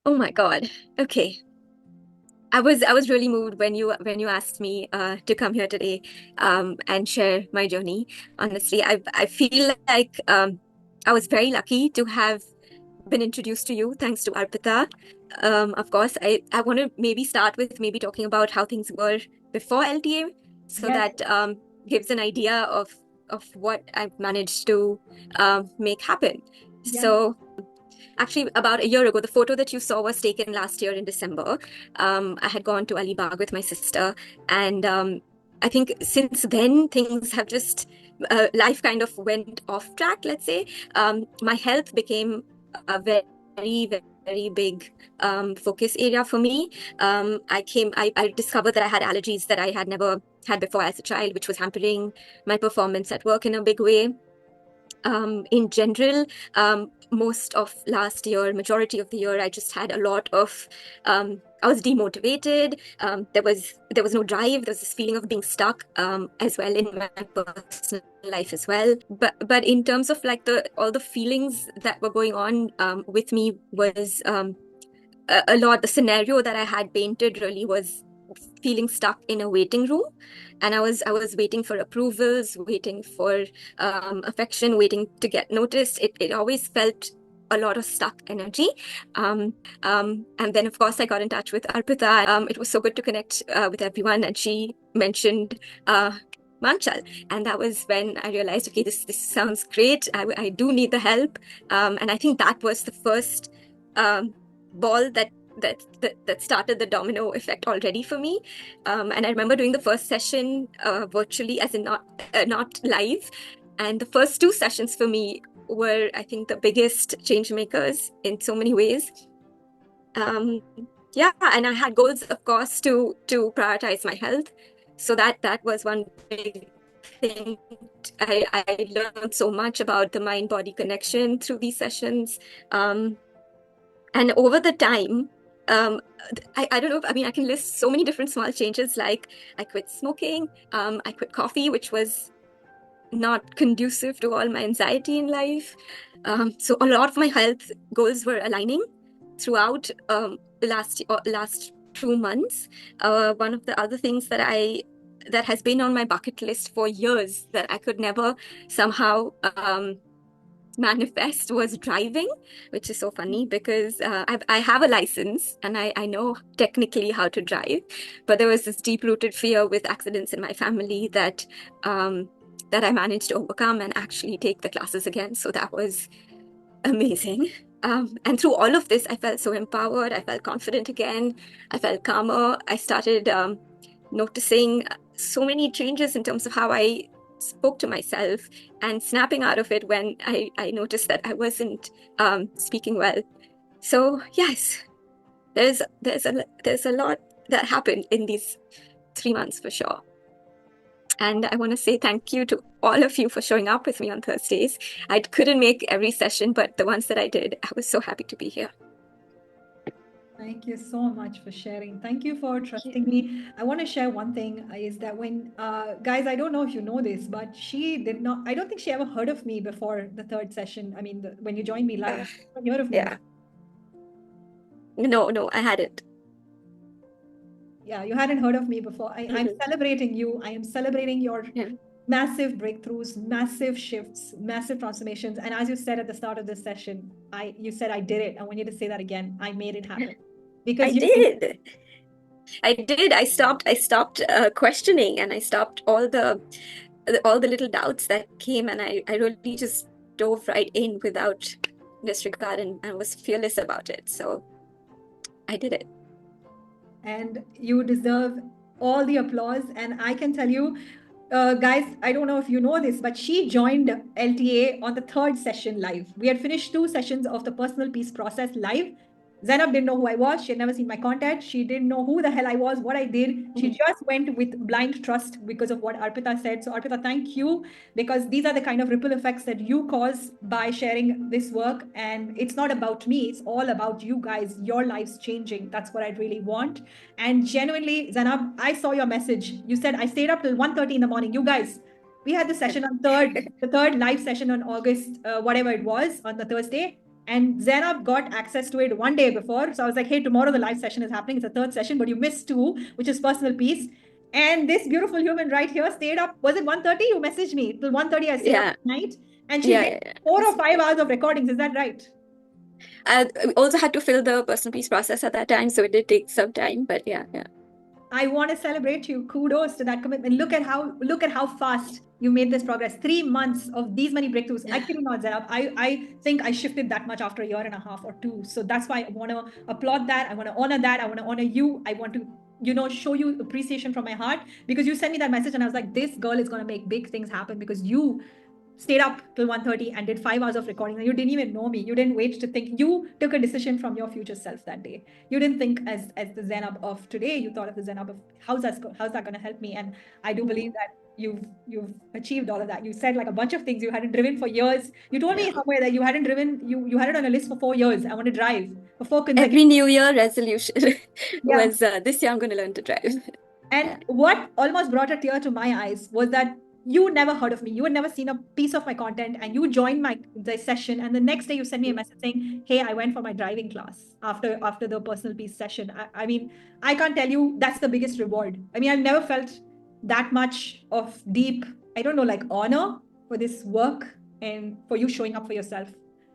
Oh my God. Okay. I was really moved when you asked me to come here today and share my journey. Honestly, I feel like I was very lucky to have been introduced to you thanks to Arpita. Of course, I want to maybe start with maybe talking about how things were before LTA, so Yes, that gives an idea of what I've managed to make happen. yes. So actually, about a year ago, the photo that you saw was taken last year in December. I had gone to Alibag with my sister, and I think since then things have just life kind of went off track. Let's say my health became a very big focus area for me. I discovered that I had allergies that I had never had before as a child, which was hampering my performance at work in a big way. In general, most of last year, majority of the year, I just had a lot of, I was demotivated. There was no drive. There was this feeling of being stuck, as well in my personal life as well. But in terms of like the all the feelings that were going on with me was a lot. The scenario that I had painted really was feeling stuck in a waiting room, and I was waiting for approvals, waiting for affection, waiting to get noticed. It always felt a lot of stuck energy. And then of course I got in touch with Arpita. It was so good to connect with everyone, and she mentioned Manchal, and that was when I realized, okay, this sounds great. I do need the help, and I think that was the first um, ball that started the domino effect already for me. And I remember doing the first session virtually, as in not live. And the first two sessions for me were, I think, the biggest change makers in so many ways. Um, yeah, and I had goals, of course, to prioritize my health. So that was one big thing. I learned so much about the mind-body connection through these sessions. Um, and over the time, um, I don't know. I mean, I can list so many different small changes. Like I quit smoking, I quit coffee, which was not conducive to all my anxiety in life. So a lot of my health goals were aligning throughout last 2 months. One of the other things that has been on my bucket list for years that I could never somehow manifest was driving, which is so funny because I have a license and I know technically how to drive, but there was this deep-rooted fear with accidents in my family that I managed to overcome and actually take the classes again. So that was amazing. And through all of this, I felt so empowered. I felt confident again. I felt calmer. I started noticing so many changes in terms of how I spoke to myself and snapping out of it when I noticed that I wasn't speaking well. So yes, there's a lot that happened in these 3 months for sure. And I want to say thank you to all of you for showing up with me on Thursdays. I couldn't make every session, but the ones that I did, I was so happy to be here. Thank you so much for sharing. Thank you for Thank you. trusting me. I want to share one thing is that when, guys, I don't know if you know this, but she did not, I don't think she ever heard of me before the third session. I mean, when you joined me live, Uh, you haven't heard of me yeah. before. No, I hadn't. Yeah, you hadn't heard of me before. I'm Mhm. celebrating you. I am celebrating your Yeah. massive breakthroughs, massive shifts, massive transformations. And as you said at the start of this session, you said I did it. I want you to say that again. I made it happen. I Because you know, did. I did. I stopped questioning, and I stopped all the little doubts that came, and I really just dove right in without disregard, and was fearless about it. So I did it. and you deserve all the applause. And I can tell you, guys, I don't know if you know this, but she joined LTA on the third session live. We had finished two sessions of the personal peace process live. Zainab didn't know who I was. She had never seen my content. She didn't know who the hell I was, what I did. She Mhm. just went with blind trust because of what Arpita said. So, Arpita, thank you, because these are the kind of ripple effects that you cause by sharing this work. And it's not about me, it's all about you guys, your lives changing. That's what I really want. And genuinely, Zainab, I saw your message. You said I stayed up till 1:30 in the morning. You guys, we had the session on the third live session on August, whatever it was, on the Thursday. And Zainab got access to it one day before. So I was like, hey, tomorrow the live session is happening. It's a third session, but you missed two, which is personal peace. And this beautiful human right here stayed up. Was it 1:30? You messaged me. Till 1:30, I stayed up at night. And she did 4 or 5 hours of recordings. Is that right? I also had to fill the personal peace process at that time, so it did take some time, but yeah. I want to celebrate you. Kudos to that commitment. Look at how fast you made this progress. 3 months of these many breakthroughs. I kid you not, Zainab. I think I shifted that much after a year and a half or two. So that's why I want to applaud that. I want to honor that. I want to honor you. I want to, show you appreciation from my heart, because you sent me that message and I was like, this girl is going to make big things happen, because you stayed up till 1:30 and did 5 hours of recording, and you didn't even know me. You didn't wait to think. You took a decision from your future self that day. You didn't think as the Zainab of today. You thought of the Zainab of how's that going to help me. And I do believe that you've achieved all of that. You said like a bunch of things. You hadn't driven for years. You told me somewhere that you hadn't driven. You had it on a list for 4 years. I want to drive for 4 consecutive. Every New Year resolution was this year I'm going to learn to drive. And what almost brought a tear to my eyes was that you never heard of me. You had never seen a piece of my content, and you joined the session. And the next day you sent me a message saying, hey, I went for my driving class after the personal peace session. I mean, I can't tell you, that's the biggest reward. I mean, I've never felt that much of deep, I don't know, like honor for this work and for you showing up for yourself.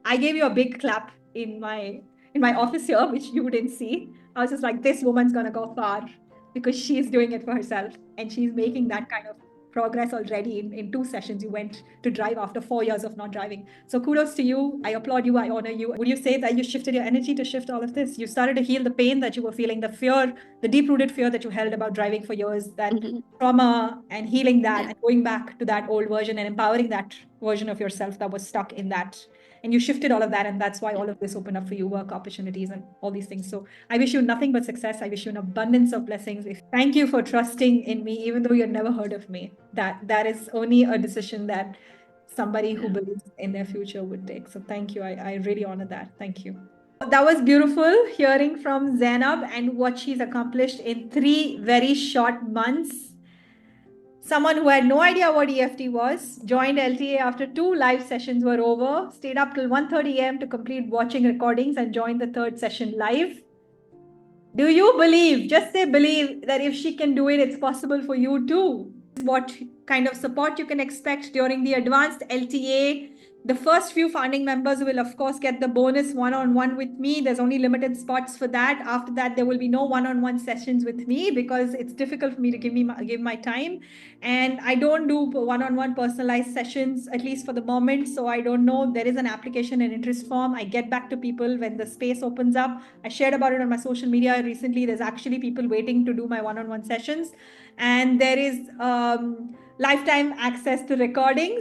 I gave you a big clap in my office here, which you didn't see. I was just like, this woman's gonna go far, because she's doing it for herself and she's making that kind of progress already. In 2 sessions you went to drive after 4 years of not driving. So kudos to you. I applaud you. I honor you. Would you say that you shifted your energy to shift all of this? You started to heal the pain that you were feeling, the fear, the deep-rooted fear that you held about driving for years, that trauma, and healing that and going back to that old version and empowering that version of yourself that was stuck in that. And you shifted all of that, and that's why all of this opened up for you, work opportunities and all these things. So I wish you nothing but success. I wish you an abundance of blessings. Thank you for trusting in me, even though you had never heard of me. That is only a decision that somebody who believes in their future would take. So thank you. I really honor that. Thank you. That was beautiful hearing from Zainab and what she's accomplished in 3 very short months. Someone who had no idea what EFT was, joined LTA after 2 live sessions were over, stayed up till 1:30 a.m. to complete watching recordings and joined the 3rd session live. Do you believe, just say believe, that if she can do it, it's possible for you too? What kind of support you can expect during the advanced LTA? The first few founding members will, of course, get the bonus one-on-one with me. There's only limited spots for that. After that, there will be no one-on-one sessions with me, because it's difficult for me to give my time. And I don't do one-on-one personalized sessions, at least for the moment. So I don't know. There is an application and interest form. I get back to people when the space opens up. I shared about it on my social media recently. There's actually people waiting to do my one-on-one sessions. And there is lifetime access to recordings.